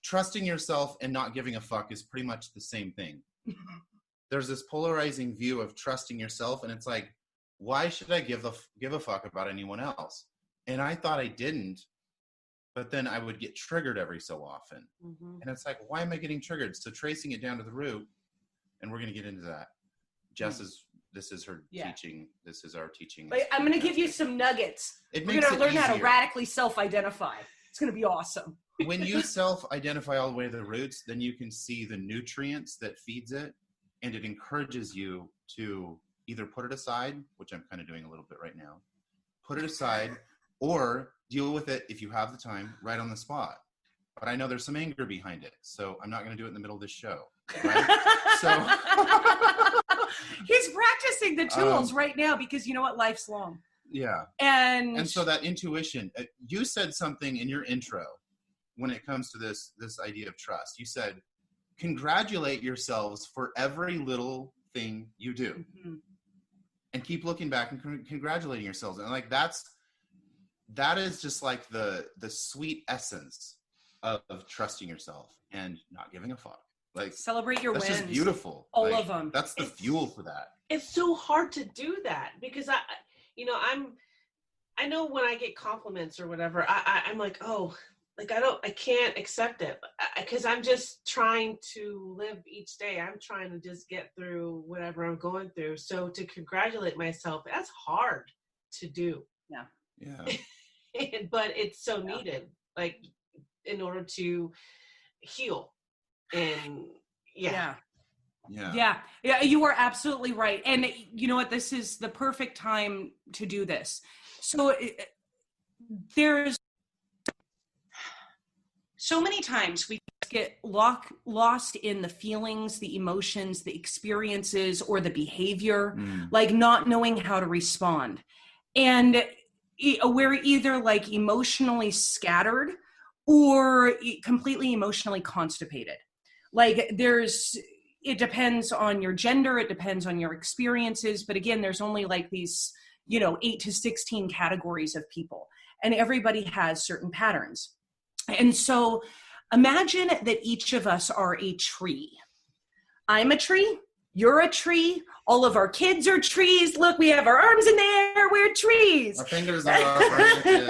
trusting yourself and not giving a fuck is pretty much the same thing. There's this polarizing view of trusting yourself, and it's like, why should I give a fuck about anyone else? And I thought I didn't, but then I would get triggered every so often. And it's like, why am I getting triggered? So tracing it down to the root, and we're going to get into that. This is her teaching. This is our teaching. But I'm going to give you some nuggets. We're going to learn how to radically self-identify. It's going to be awesome. When you self-identify all the way to the roots, then you can see the nutrients that feeds it, and it encourages you to either put it aside, which I'm kind of doing a little bit right now, put it aside, or deal with it if you have the time right on the spot. But I know there's some anger behind it, so I'm not going to do it in the middle of this show. Right? So he's practicing the tools right now because you know what? Life's long. Yeah. And so that intuition, you said something in your intro when it comes to this idea of trust. You said, congratulate yourselves for every little thing you do. And keep looking back and congratulating yourselves. And like that is just like the sweet essence of trusting yourself and not giving a fuck. Like, celebrate your wins. That's just beautiful. All of them. That's the fuel for that. It's so hard to do that because I know when I get compliments or whatever, I'm like, oh, like I can't accept it because I'm just trying to live each day. I'm trying to just get through whatever I'm going through. So to congratulate myself, that's hard to do. Yeah. But it's so needed, like in order to heal. And yeah, you are absolutely right. And you know what? This is the perfect time to do this. So there's so many times we get lost in the feelings, the emotions, the experiences, or the behavior, like not knowing how to respond. And we're either like emotionally scattered or completely emotionally constipated. Like it depends on your gender, it depends on your experiences. But again, there's only like these, 8 to 16 categories of people, and everybody has certain patterns. And so imagine that each of us are a tree. I'm a tree. You're a tree. All of our kids are trees. Look, we have our arms in the air. We're trees. Our fingers are our branches.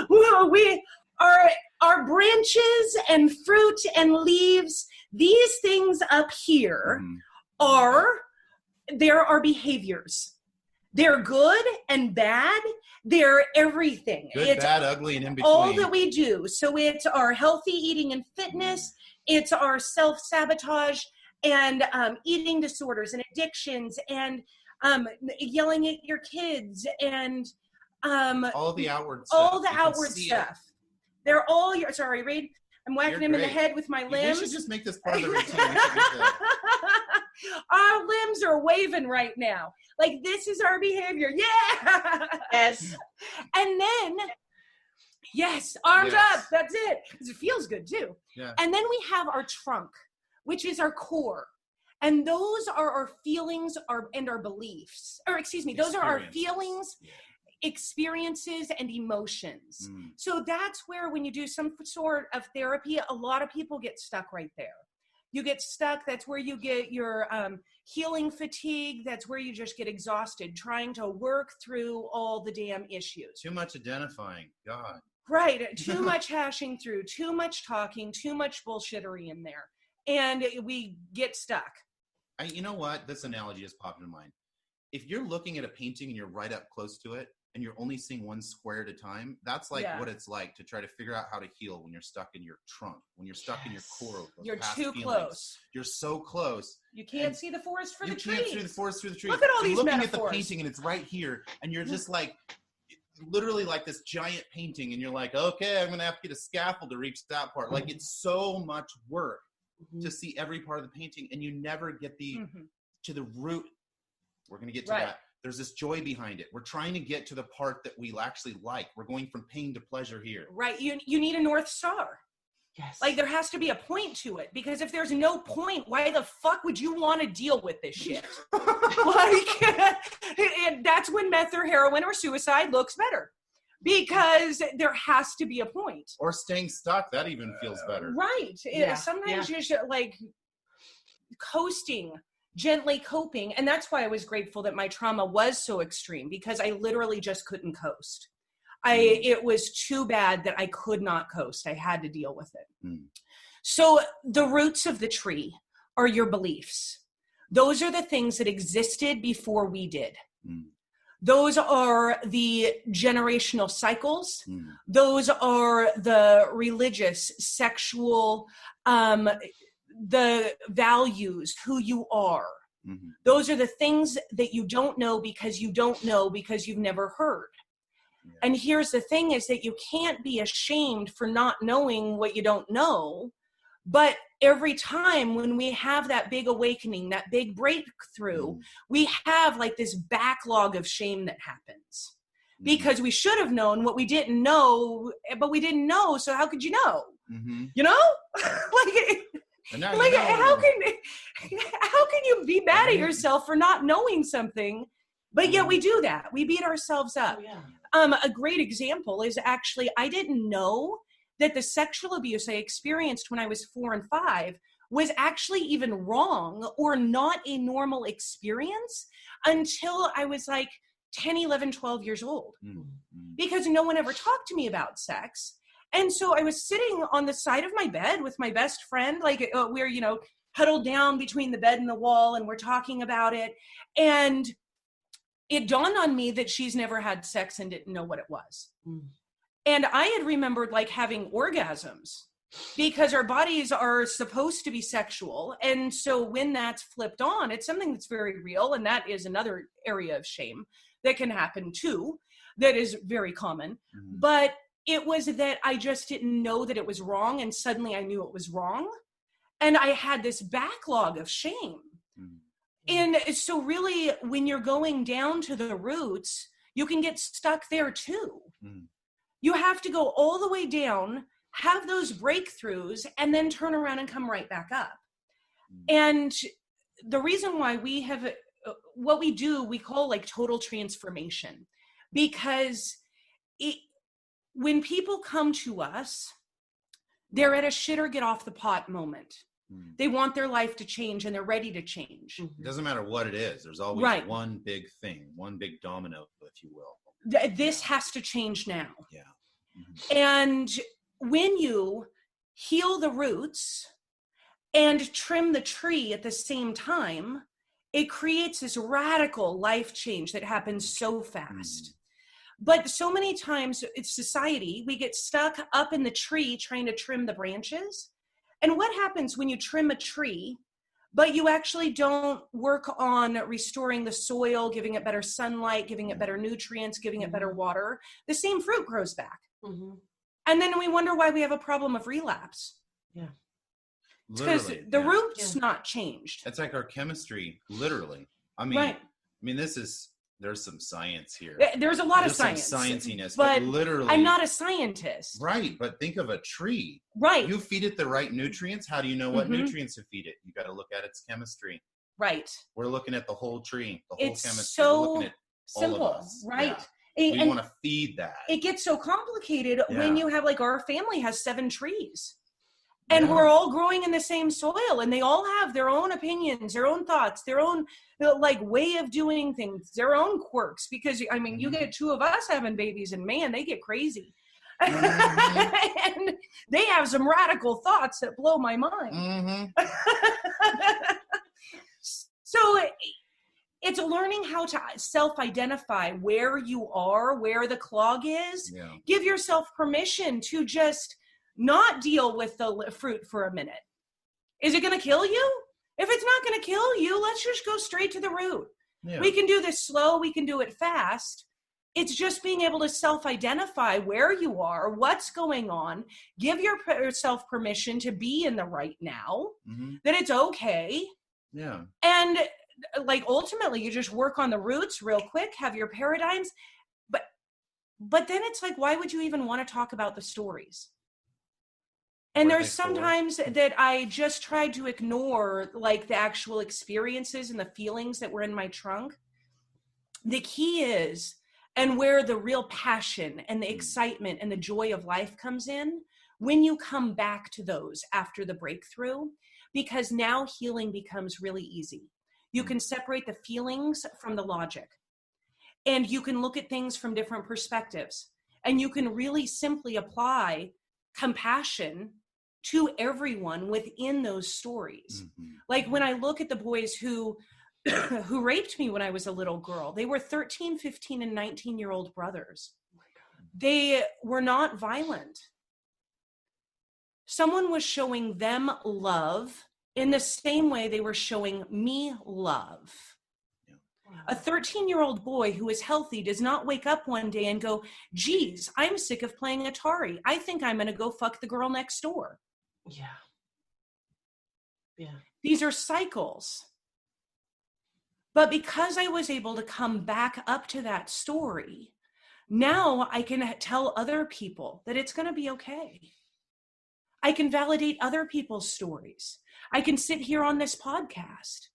Well, we are our branches and fruit and leaves. These things up here there are behaviors. They're good and bad. They're everything. Good, bad, ugly, and in between. All that we do. So it's our healthy eating and fitness. It's our self-sabotage and eating disorders and addictions and yelling at your kids and all the outward stuff. All the outward stuff. They're all your. Sorry, Reid. I'm whacking him in the head with my limbs. We should just make this part of the routine. Our limbs are waving right now. Like, this is our behavior. Yeah. Yes. And then, arms up. That's it. Because it feels good too. Yeah. And then we have our trunk, which is our core. And those are our feelings and our beliefs. Or excuse me, those are our feelings, experiences, and emotions. So that's where when you do some sort of therapy, a lot of people get stuck right there. You get stuck. That's where you get your healing fatigue. That's where you just get exhausted trying to work through all the damn issues. Too much identifying. God. Right. Too much hashing through, too much talking, too much bullshittery in there. And we get stuck. You know what? This analogy just popped into mind. If you're looking at a painting and you're right up close to it, and you're only seeing one square at a time, that's like what it's like to try to figure out how to heal when you're stuck in your trunk, when you're stuck in your core. You're too close. You're so close. You can't see the forest for the trees. You can't see the forest through the trees. Look at all these looking metaphors. At the painting and it's right here, and you're just like, literally like this giant painting, and you're like, okay, I'm going to have to get a scaffold to reach that part. Like, it's so much work to see every part of the painting, and you never get to the root. We're going to get to that. There's this joy behind it. We're trying to get to the part that we actually like. We're going from pain to pleasure here. Right. You need a North Star. Yes. Like, there has to be a point to it, because if there's no point, why the fuck would you want to deal with this shit? And that's when meth or heroin or suicide looks better. because there has to be a point. Or staying stuck, that even feels better. Right. Yeah. Sometimes you should like coasting, gently coping. And that's why I was grateful that my trauma was so extreme, because I literally just couldn't coast. It was too bad that I could not coast. I had to deal with it. So the roots of the tree are your beliefs. Those are the things that existed before we did. Those are the generational cycles. Those are the religious, sexual, the values, who you are. Those are the things that you don't know because you don't know because you've never heard. And here's the thing is that you can't be ashamed for not knowing what you don't know. But every time when we have that big awakening, that big breakthrough, we have like this backlog of shame that happens because we should have known what we didn't know, but we didn't know. So how could you know? You know, how can you be mad at yourself for not knowing something? But yet we do that. We beat ourselves up. A great example is actually, I didn't know that the sexual abuse I experienced when I was 4 and 5 was actually even wrong or not a normal experience until I was like 10, 11, 12 years old. Because no one ever talked to me about sex. And so I was sitting on the side of my bed with my best friend, like we're, you know, huddled down between the bed and the wall, and we're talking about it. And it dawned on me that she's never had sex and didn't know what it was. And I had remembered like having orgasms because our bodies are supposed to be sexual. And so when that's flipped on, it's something that's very real. And that is another area of shame that can happen too, that is very common. But it was that I just didn't know that it was wrong. And suddenly I knew it was wrong. And I had this backlog of shame. And so really, when you're going down to the roots, you can get stuck there too. You have to go all the way down, have those breakthroughs, and then turn around and come right back up. And the reason why we have what we do, we call like total transformation, because when people come to us, they're at a shit or get off the pot moment. They want their life to change and they're ready to change. It doesn't matter what it is. There's always one big thing, one big domino, if you will. This has to change now. And when you heal the roots and trim the tree at the same time, it creates this radical life change that happens so fast. But so many times it's society, we get stuck up in the tree trying to trim the branches. And what happens when you trim a tree, but you actually don't work on restoring the soil, giving it better sunlight, giving it better nutrients, giving it better water? The same fruit grows back. And then we wonder why we have a problem of relapse. It's because the root's not changed. It's like our chemistry, literally. I mean, there's some science here. There's a lot of science. Some scienciness, but literally. I'm not a scientist. Right, but think of a tree. Right. You feed it the right nutrients. How do you know what nutrients to feed it? You got to look at its chemistry. Right. We're looking at the whole tree, the whole chemistry. It's so We're looking at simple, all of us. right? We want to feed that. It gets so complicated when you have, like, our family has 7 trees. And we're all growing in the same soil, and they all have their own opinions, their own thoughts, their own like way of doing things, their own quirks. Because I mean, you get 2 of us having babies, and man, they get crazy. And they have some radical thoughts that blow my mind. So it's learning how to self-identify where you are, where the clog is. Give yourself permission to just not deal with the fruit for a minute. Is it going to kill you? If it's not going to kill you, let's just go straight to the root. We can do this slow. We can do it fast. It's just being able to self-identify where you are, what's going on, give yourself permission to be in the right now, that it's okay. And like, ultimately, you just work on the roots real quick, have your paradigms. But then it's like, why would you even want to talk about the stories? And there's sometimes that I just tried to ignore, like, the actual experiences and the feelings that were in my trunk. The key is, and where the real passion and the excitement and the joy of life comes in when you come back to those after the breakthrough, because now healing becomes really easy. You can separate the feelings from the logic, and you can look at things from different perspectives, and you can really simply apply compassion to everyone within those stories. Like when I look at the boys who raped me when I was a little girl, they were 13, 15, and 19-year-old brothers. They were not violent. Someone was showing them love in the same way they were showing me love. A 13-year-old boy who is healthy does not wake up one day and go, geez, I'm sick of playing Atari. I think I'm going to go fuck the girl next door. Yeah. Yeah. These are cycles. But because I was able to come back up to that story, now I can tell other people that it's going to be okay. I can validate other people's stories. I can sit here on this podcast.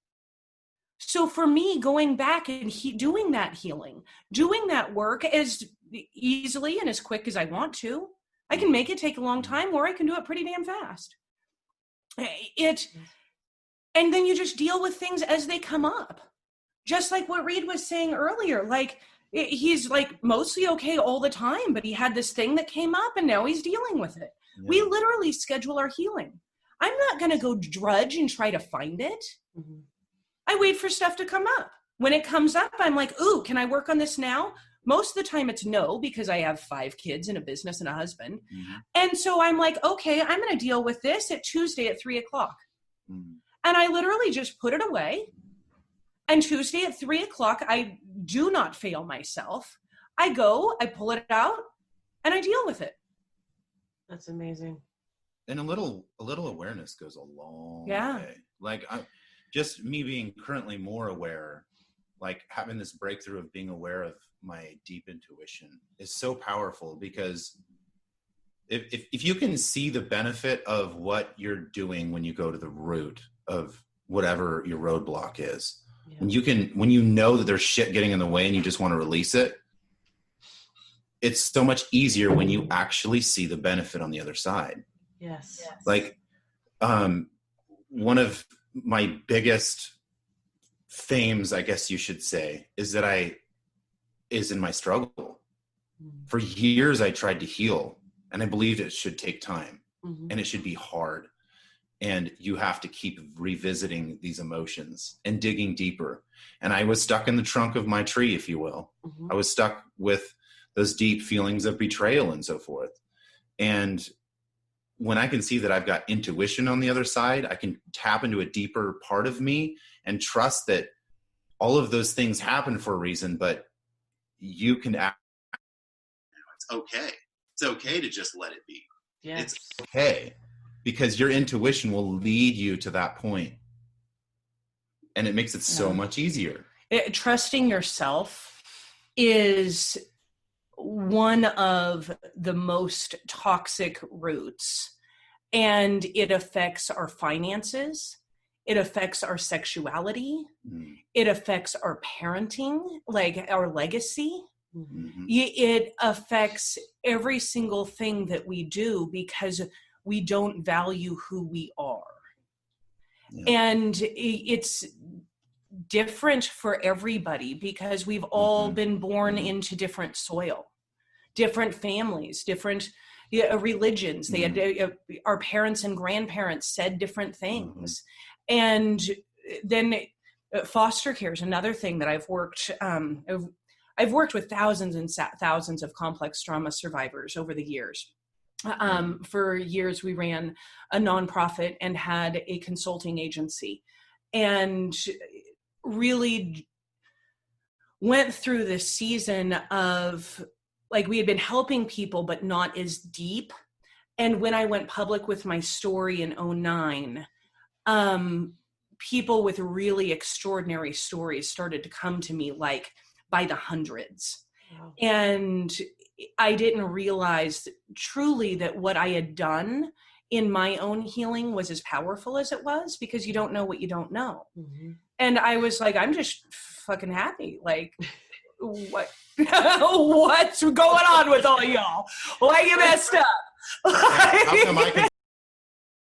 So for me, going back and doing that healing, doing that work as easily and as quick as I want to, I can make it take a long time, or I can do it pretty damn fast. And then you just deal with things as they come up. Just like what Reid was saying earlier, like he's like mostly okay all the time, but he had this thing that came up and now he's dealing with it. Yeah. We literally schedule our healing. I'm not going to go drudge and try to find it. Mm-hmm. I wait for stuff to come up. When it comes up, I'm like, ooh, can I work on this now? Most of the time it's no, because I have 5 kids and a business and a husband. Mm-hmm. And so I'm like, okay, I'm going to deal with this at Tuesday at 3:00. Mm-hmm. And I literally just put it away. And Tuesday at 3:00, I do not fail myself. I go, I pull it out, and I deal with it. That's amazing. And a little awareness goes a long way. Like just me being currently more aware, like having this breakthrough of being aware of my deep intuition is so powerful, because if you can see the benefit of what you're doing when you go to the root of whatever your roadblock is, when you know that there's shit getting in the way and you just want to release it, it's so much easier when you actually see the benefit on the other side. Yes. Like, one of my biggest fames, I guess you should say, is in my struggle. For years, I tried to heal, and I believed it should take time, and it should be hard. And you have to keep revisiting these emotions and digging deeper. And I was stuck in the trunk of my tree, if you will. I was stuck with those deep feelings of betrayal and so forth. And when I can see that I've got intuition on the other side, I can tap into a deeper part of me and trust that all of those things happen for a reason, but you can act. It's okay. It's okay to just let it be. Yes. It's okay. Because your intuition will lead you to that point. And it makes it so much easier. Trusting yourself is one of the most toxic roots. And it affects our finances. It affects our sexuality. It affects our parenting, like our legacy. It affects every single thing that we do, because we don't value who we are. And it's different for everybody, because we've all been born into different soil, different families, different religions. They had our parents and grandparents said different things. And then foster care is another thing that I've worked with thousands and thousands of complex trauma survivors over the years. For years, we ran a nonprofit and had a consulting agency, and really went through this season of, like, we had been helping people, but not as deep. And when I went public with my story in 2009, people with really extraordinary stories started to come to me, like by the hundreds. Wow. And I didn't realize truly that what I had done in my own healing was as powerful as it was, because you don't know what you don't know. And I was like, I'm just fucking happy. Like, what? What's going on with all y'all? Why you messed up? How come I can